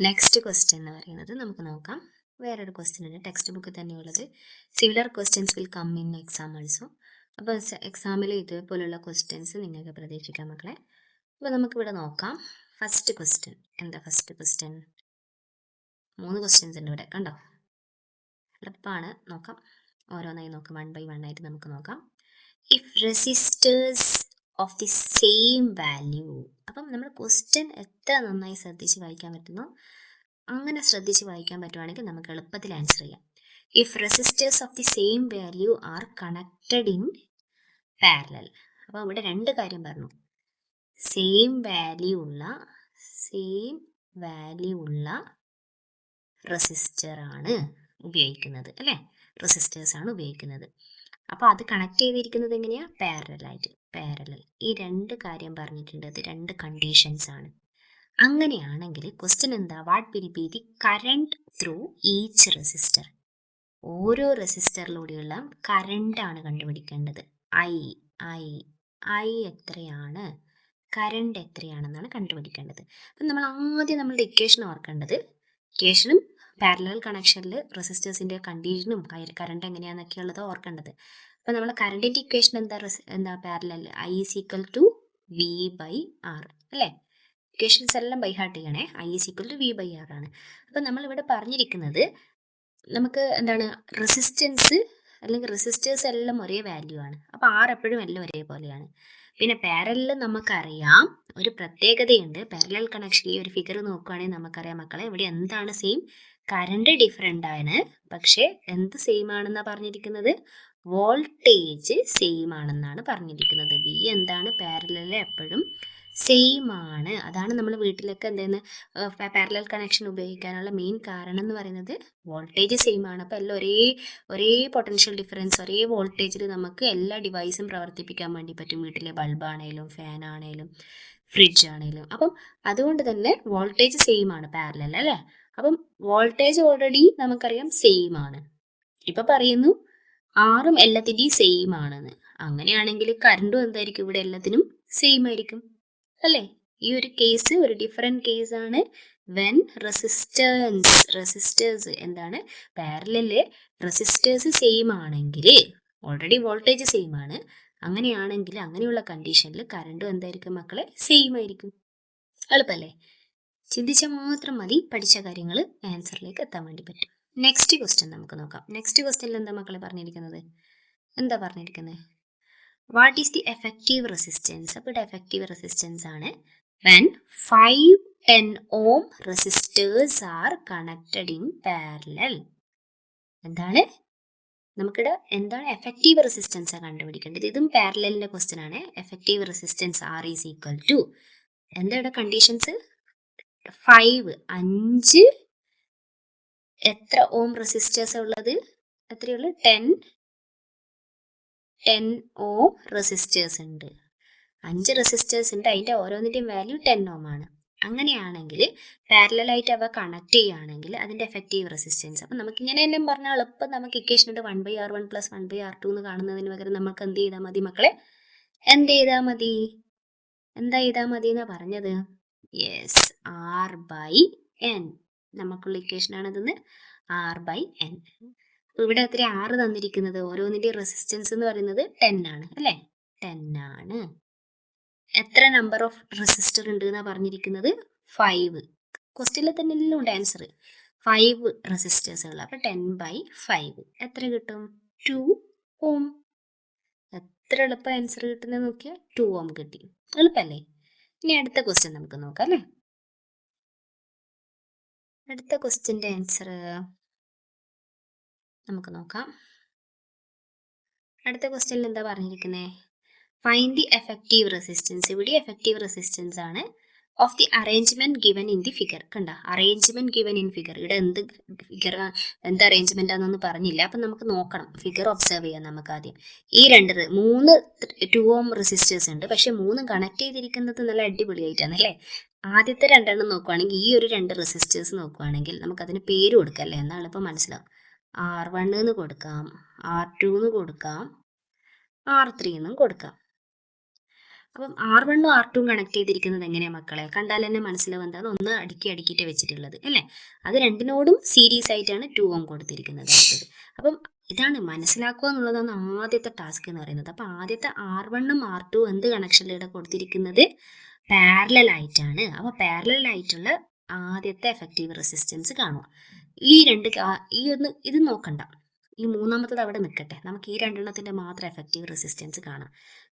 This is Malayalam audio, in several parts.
നെക്സ്റ്റ് ക്വസ്റ്റ്യൻ എന്ന് പറയുന്നത് നമുക്ക് നോക്കാം. വേറൊരു ക്വസ്റ്റ്യൻ ഉണ്ട് ടെക്സ്റ്റ് ബുക്കിൽ തന്നെയുള്ളത്. Similar questions will come in exam also. അപ്പോൾ എക്സാമിൽ ഇതേപോലുള്ള ക്വസ്റ്റ്യൻസ് നിങ്ങൾക്ക് പ്രതീക്ഷിക്കാം മക്കളെ. അപ്പോൾ നമുക്കിവിടെ നോക്കാം. ഫസ്റ്റ് ക്വസ്റ്റ്യൻ എന്താ? ഫസ്റ്റ് ക്വസ്റ്റ്യൻ 3 ക്വസ്റ്റ്യൻസ് ഉണ്ട് ഇവിടെ, കണ്ടോ? എളുപ്പമാണ്, നോക്കാം. ഓരോന്നായി നോക്കാം, 1 by 1 ആയിട്ട് നമുക്ക് നോക്കാം. If resistors of the same value. അപ്പം നമ്മൾ ക്വസ്റ്റ്യൻ എത്ര നന്നായി ശ്രദ്ധിച്ച് വായിക്കാൻ പറ്റുന്നോ അങ്ങനെ ശ്രദ്ധിച്ച് വായിക്കാൻ പറ്റുവാണെങ്കിൽ നമുക്ക് എളുപ്പത്തിൽ ആൻസർ ചെയ്യാം. If resistors of the same value are connected in parallel. അപ്പോൾ ഇവിടെ 2 കാര്യം പറഞ്ഞു. സെയിം വാല്യൂ ഉള്ള റെസിസ്റ്റർ ആണ് ഉപയോഗിക്കുന്നത്, അല്ലേ? റെസിസ്റ്റേഴ്സ് ആണ് ഉപയോഗിക്കുന്നത്. അപ്പോൾ അത് കണക്ട് ചെയ്തിരിക്കുന്നത് എങ്ങനെയാ? പാരലൽ. ഈ 2 കാര്യം പറഞ്ഞിട്ടുണ്ട്. അത് 2 കണ്ടീഷൻസ് ആണ്. അങ്ങനെയാണെങ്കിൽ ക്വസ്റ്റ്യൻ എന്താ? What will be the current through each resistor? ഓരോ റെസിസ്റ്ററിലൂടെയുള്ള കറണ്ട് ആണ് കണ്ടുപിടിക്കേണ്ടത്. ഐ എത്രയാണ്, കറണ്ട് എത്രയാണെന്നാണ് കണ്ടുപിടിക്കേണ്ടത്. അപ്പം നമ്മൾ ആദ്യം നമ്മളുടെ ഇക്വേഷൻ ഓർക്കേണ്ടത്, ഇക്വേഷനും പാരലൽ കണക്ഷനിൽ റെസിസ്റ്റേഴ്സിൻ്റെ കണ്ടീഷനും കറണ്ട് എങ്ങനെയാണെന്നൊക്കെയുള്ളത് ഓർക്കേണ്ടത്. അപ്പം നമ്മൾ കറണ്ടിൻ്റെ ഇക്വേഷൻ എന്താ? പാരലൽ I = V/R, അല്ലേ? ഇക്വേഷൻസ് എല്ലാം ബൈ ഹാർട്ട് ചെയ്യണേ. I = V/R ആണ്. അപ്പം നമ്മളിവിടെ പറഞ്ഞിരിക്കുന്നത് നമുക്ക് എന്താണ്? റെസിസ്റ്റൻസ് അല്ലെങ്കിൽ റെസിസ്റ്റേഴ്സ് എല്ലാം ഒരേ വാല്യൂ ആണ്. അപ്പോൾ R എപ്പോഴും എല്ലാം ഒരേപോലെയാണ്. പിന്നെ പാരലൽ നമുക്കറിയാം ഒരു പ്രത്യേകതയുണ്ട്. പാരലൽ കണക്ഷൻ ഈ ഒരു ഫിഗർ നോക്കുകയാണെങ്കിൽ നമുക്കറിയാം മക്കളെ, ഇവിടെ എന്താണ് സെയിം? കറണ്ട് ഡിഫറെൻ്റ് ആണ്, പക്ഷേ എന്ത് സെയിം ആണെന്നാണ് പറഞ്ഞിരിക്കുന്നത്? വോൾട്ടേജ് സെയിം ആണെന്നാണ് പറഞ്ഞിരിക്കുന്നത്. V എന്താണ്? പാരലൽ എപ്പോഴും സെയിം ആണ്. അതാണ് നമ്മൾ വീട്ടിലൊക്കെ എന്തെന്ന് പാരലൽ കണക്ഷൻ ഉപയോഗിക്കാനുള്ള മെയിൻ കാരണം എന്ന് പറയുന്നത് വോൾട്ടേജ് സെയിം ആണ്. അപ്പോൾ എല്ലാം ഒരേ പൊട്ടൻഷ്യൽ ഡിഫറൻസ്, ഒരേ വോൾട്ടേജിൽ നമുക്ക് എല്ലാ ഡിവൈസും പ്രവർത്തിപ്പിക്കാൻ വേണ്ടി പറ്റും. വീട്ടിലെ ബൾബാണേലും ഫാൻ ആണേലും ഫ്രിഡ്ജ് ആണേലും. അപ്പം അതുകൊണ്ട് തന്നെ വോൾട്ടേജ് സെയിം ആണ് പാരലൽ, അല്ലേ? അപ്പം വോൾട്ടേജ് ഓൾറെഡി നമുക്കറിയാം സെയിം ആണ്. ഇപ്പം പറയുന്നു ആറും എല്ലാത്തിൻ്റെയും സെയിം ആണെന്ന്. അങ്ങനെയാണെങ്കിൽ കറണ്ടും എന്തായിരിക്കും? ഇവിടെ എല്ലാത്തിനും സെയിം ആയിരിക്കും, അല്ലേ? ഈ ഒരു കേസ് ഒരു ഡിഫറെൻറ്റ് കേസാണ്. വെൻ റെസിസ്റ്റേഴ്സ് എന്താണ്? പാരലല് റെസിസ്റ്റേഴ്സ് സെയിം ആണെങ്കിൽ, ഓൾറെഡി വോൾട്ടേജ് സെയിം ആണ്. അങ്ങനെയാണെങ്കിൽ അങ്ങനെയുള്ള കണ്ടീഷനിൽ കറണ്ടും എന്തായിരിക്കും മക്കളെ? സെയിം ആയിരിക്കും. എളുപ്പല്ലേ? ചിന്തിച്ചാൽ മാത്രം മതി, പഠിച്ച കാര്യങ്ങൾ ആൻസറിലേക്ക് എത്താൻ വേണ്ടി പറ്റും. നെക്സ്റ്റ് ക്വസ്റ്റ്യൻ നമുക്ക് നോക്കാം. നെക്സ്റ്റ് ക്വസ്റ്റ്യനിൽ എന്താ മക്കളെ പറഞ്ഞിരിക്കുന്നത്? എന്താ പറഞ്ഞിരിക്കുന്നത്? What is the effective resistance? അപ്പോൾ ഇവിടെ എഫക്റ്റീവ് റെസിസ്റ്റൻസ് ആണ് when 510 ohm resistors are connected in parallel. എന്താണ് നമുക്കിവിടെ എന്താണ് എഫക്റ്റീവ് റെസിസ്റ്റൻസ് കണ്ടുപിടിക്കേണ്ടത്? ഇതും പാരലലിൻ്റെ ക്വസ്റ്റ്യൻ ആണ്. എഫക്റ്റീവ് റെസിസ്റ്റൻസ് R = എന്താ ഇവിടെ കണ്ടീഷൻസ്? 5 എത്ര ഓം റെസിസ്റ്റേഴ്സ് ഉള്ളത്? എത്രയുള്ളൂ? 10 ഓം റെസിസ്റ്റേഴ്സ് ഉണ്ട്. 5 റെസിസ്റ്റേഴ്സ് ഉണ്ട്, അതിൻ്റെ ഓരോന്നിൻ്റെയും വാല്യൂ 10 ഓം ആണ്. അങ്ങനെയാണെങ്കിൽ പാരലലായിട്ട് അവ കണക്ട് ചെയ്യുകയാണെങ്കിൽ അതിൻ്റെ എഫക്റ്റീവ് റെസിസ്റ്റൻസ്, അപ്പം നമുക്കിങ്ങനെ എല്ലാം പറഞ്ഞാൽ എളുപ്പം നമുക്ക് ഇക്വേഷൻ ഉണ്ട്. 1/R1 + 1/R2 എന്ന് കാണുന്നതിന് പകരം നമുക്ക് എന്ത് ചെയ്താൽ മതി മക്കളെ? എന്താ ചെയ്താൽ മതി എന്നാ പറഞ്ഞത്? Yes, R/N. നമുക്കുള്ള ഇക്വേഷൻ ആണിതെന്ന്, R/N. അപ്പോൾ ഇവിടെ എത്ര R തന്നിരിക്കുന്നത്? ഓരോന്നിൻ്റെ റെസിസ്റ്റൻസ് എന്ന് പറയുന്നത് 10 ആണ്, അല്ലേ? 10 ആണ്. എത്ര നമ്പർ ഓഫ് റെസിസ്റ്റർ ഉണ്ട് എന്നാണ് പറഞ്ഞിരിക്കുന്നത്? 5. ക്വസ്റ്റ്യനിൽ തന്നെ എല്ലാം ഉണ്ട് ആൻസർ. 5 റെസിസ്റ്റേഴ്സ് ഉള്ള. അപ്പോൾ 10/5 എത്ര കിട്ടും? 2 ഓം. എത്ര എളുപ്പം ആൻസർ കിട്ടുന്നത് നോക്കിയാൽ 2 ഓം കിട്ടി. എളുപ്പമല്ലേ? ഇനി അടുത്ത ക്വസ്റ്റ്യൻ നമുക്ക് നോക്കാം, അല്ലേ? അടുത്ത ക്വസ്റ്റ്യൻ്റെ ആൻസർ നമുക്ക് നോക്കാം. അടുത്ത ക്വസ്റ്റ്യനിൽ എന്താ പറഞ്ഞിരിക്കുന്നത്? Find the effective resistance. ഇവിടെ എഫക്റ്റീവ് റെസിസ്റ്റൻസ് ആണ് of the arrangement given in the figure. കണ്ട, അറേഞ്ച്മെന്റ് ഗിവൻ ഇൻ ഫിഗർ. ഇവിടെ എന്ത് അറേഞ്ച്മെന്റ് ആണെന്നൊന്നും പറഞ്ഞില്ല. അപ്പം നമുക്ക് നോക്കണം, ഫിഗർ ഒബ്സർവ് ചെയ്യാം നമുക്ക് ആദ്യം. ഈ 3 2 ഓം റെസിസ്റ്റേഴ്സ് ഉണ്ട്, പക്ഷെ 3 കണക്ട് ചെയ്തിരിക്കുന്നത് നല്ല അടിപൊളിയായിട്ടാണ്, അല്ലേ? ആദ്യത്തെ 2 നോക്കുവാണെങ്കിൽ ഈ ഒരു 2 റെസിസ്റ്റേഴ്സ് നോക്കുവാണെങ്കിൽ നമുക്കതിന് പേര് കൊടുക്കാം, അല്ലേ? എന്നാൽ എളുപ്പം മനസ്സിലാവും. R1 എന്ന് കൊടുക്കാം, R2 എന്ന് കൊടുക്കാം, R3 എന്നും കൊടുക്കാം. അപ്പം R1ഉം R2ഉം കണക്ട് ചെയ്തിരിക്കുന്നത് എങ്ങനെയാണ് മക്കളെ? കണ്ടാൽ തന്നെ മനസ്സിലാവും എന്താണ് ഒന്ന് അടുക്കിയിട്ട് വെച്ചിട്ടുള്ളത് അല്ലേ? അത് രണ്ടിനോടും സീരീസ് ആയിട്ടാണ് 2 ഓം കൊടുത്തിരിക്കുന്നത്. അപ്പം ഇതാണ് മനസ്സിലാക്കുക എന്നുള്ളതാണ് ആദ്യത്തെ ടാസ്ക് എന്ന് പറയുന്നത്. അപ്പം ആദ്യത്തെ R1ഉം R2ഉം എന്ത് കണക്ഷനിലൂടെ കൊടുത്തിരിക്കുന്നത്? പാരലൽ ആയിട്ടാണ്. അപ്പോൾ പാരലൽ ആയിട്ടുള്ള ആദ്യത്തെ എഫക്റ്റീവ് റെസിസ്റ്റൻസ് കാണുക. ഇത് നോക്കണ്ട, ഈ മൂന്നാമത്തത് അവിടെ നിൽക്കട്ടെ. നമുക്ക് ഈ രണ്ടെണ്ണത്തിന്റെ മാത്രം എഫക്റ്റീവ് റെസിസ്റ്റൻസ് കാണാം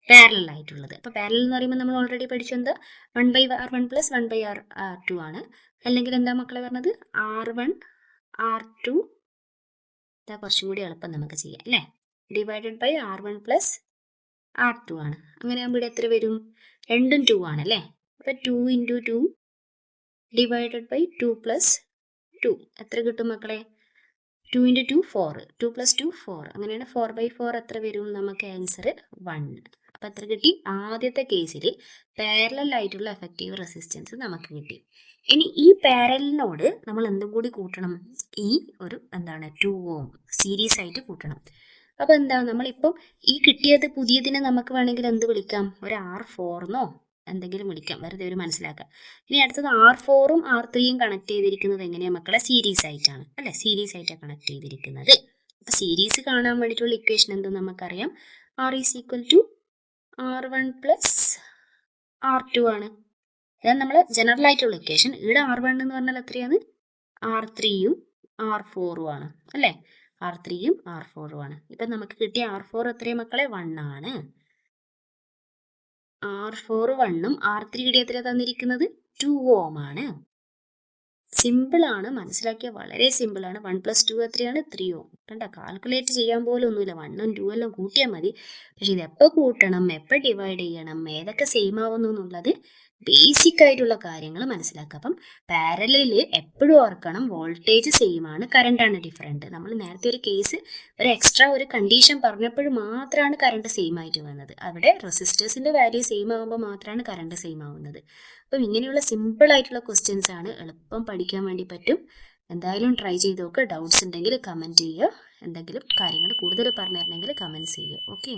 പാരലൽ ആയിട്ടുള്ളത്. അപ്പോൾ പാരലൽ എന്ന് പറയുമ്പോൾ നമ്മൾ ഓൾറെഡി പഠിച്ചു എന്താ 1/R1 + 1/R2 ആണ്. അല്ലെങ്കിൽ എന്താ മക്കളെ പറഞ്ഞത്? R1 R2 കുറച്ചും കൂടി എളുപ്പം നമുക്ക് ചെയ്യാം അല്ലേ? /R1 + R2 ആണ്. അങ്ങനെ ആകുമ്പോൾ ഇവിടെ എത്ര വരും? രണ്ടും 2 ആണ് അല്ലേ? അപ്പോൾ 2 × 2 /2 + 2 എത്ര കിട്ടും മക്കളെ? 2 × 2 4, 2 + 2 4. അങ്ങനെയാണ് 4/4 എത്ര വരും? നമുക്ക് ആൻസർ 1. അപ്പം എത്ര കിട്ടി? ആദ്യത്തെ കേസിൽ പാരലൽ ആയിട്ടുള്ള എഫക്റ്റീവ് റെസിസ്റ്റൻസ് നമുക്ക് കിട്ടി. ഇനി ഈ പാരലിനോട് നമ്മൾ എന്തും കൂടി കൂട്ടണം? ഈ ഒരു 2 ഓം സീരീസ് ആയിട്ട് കൂട്ടണം. അപ്പോൾ എന്താ നമ്മളിപ്പം ഈ കിട്ടിയത് പുതിയതിനെ നമുക്ക് വേണമെങ്കിൽ എന്ത് വിളിക്കാം? ഒരു R4 എന്തെങ്കിലും വിളിക്കാം, വെറുതെ ഒരു മനസ്സിലാക്കാം. ഇനി അടുത്തത് R4ഉം R3യും കണക്ട് ചെയ്തിരിക്കുന്നത് എങ്ങനെയാണ് മക്കളെ? സീരീസ് ആയിട്ടാണ് അല്ലെ? സീരീസ് ആയിട്ടാണ് കണക്ട് ചെയ്തിരിക്കുന്നത്. അപ്പൊ സീരീസ് കാണാൻ വേണ്ടിയിട്ടുള്ള ഇക്വേഷൻ എന്തും നമുക്കറിയാം. R = R1 + R2 ആണ്. അതാണ് നമ്മൾ ജനറൽ ആയിട്ടുള്ള ഇക്വേഷൻ. ഇവിടെ R1 എന്ന് പറഞ്ഞാൽ എത്രയാണ്? R3യും R4ഉം ആണ് അല്ലേ? R3യും R4ഉം ആണ്. ഇപ്പൊ നമുക്ക് കിട്ടിയ R4 എത്രയാണ് മക്കളെ? 1 ആണ്. R4 1ഉം R3 ഇവിടെ എത്ര തന്നിരിക്കുന്നത്? 2 ഓം ആണ്. സിമ്പിൾ ആണ്, മനസ്സിലാക്കിയ വളരെ സിമ്പിൾ ആണ്. 1 + 2 എത്രയാണ്? 3 ഓം. കണ്ട, കാൽക്കുലേറ്റ് ചെയ്യാൻ പോലും ഒന്നുമില്ല. 1ഉം 2ഉം എല്ലാം കൂട്ടിയാൽ മതി. പക്ഷെ ഇത് എപ്പോൾ കൂട്ടണം, എപ്പോൾ ഡിവൈഡ് ചെയ്യണം, ഏതൊക്കെ സെയിം ആവുന്നു എന്നുള്ളത് ബേസിക് ആയിട്ടുള്ള കാര്യങ്ങൾ മനസ്സിലാക്കുക. അപ്പം പാരലൽ എപ്പോഴും ഓർക്കണം, വോൾട്ടേജ് സെയിം ആണ്, കറണ്ട് ആണ് ഡിഫറെൻറ്റ്. നമ്മൾ നേരത്തെ ഒരു കേസ് ഒരു എക്സ്ട്രാ ഒരു കണ്ടീഷൻ പറഞ്ഞപ്പോഴും മാത്രമാണ് കറണ്ട് സെയിം ആയിട്ട് വന്നത്. അവിടെ റെസിസ്റ്റേഴ്സിൻ്റെ വാല്യൂ സെയിം ആകുമ്പോൾ മാത്രമാണ് കറണ്ട് സെയിം ആവുന്നത്. അപ്പം ഇങ്ങനെയുള്ള സിമ്പിൾ ആയിട്ടുള്ള ക്വസ്റ്റ്യൻസ് ആണ്, എളുപ്പം പഠിക്കാൻ വേണ്ടി പറ്റും. എന്തായാലും ട്രൈ ചെയ്ത് നോക്കുക. ഡൗട്ട്സ് ഉണ്ടെങ്കിൽ കമൻറ്റ് ചെയ്യുക. എന്തെങ്കിലും കാര്യങ്ങൾ കൂടുതൽ പറഞ്ഞു തരണമെങ്കിൽ കമൻറ്റ്സ് ചെയ്യുക. ഓക്കെ.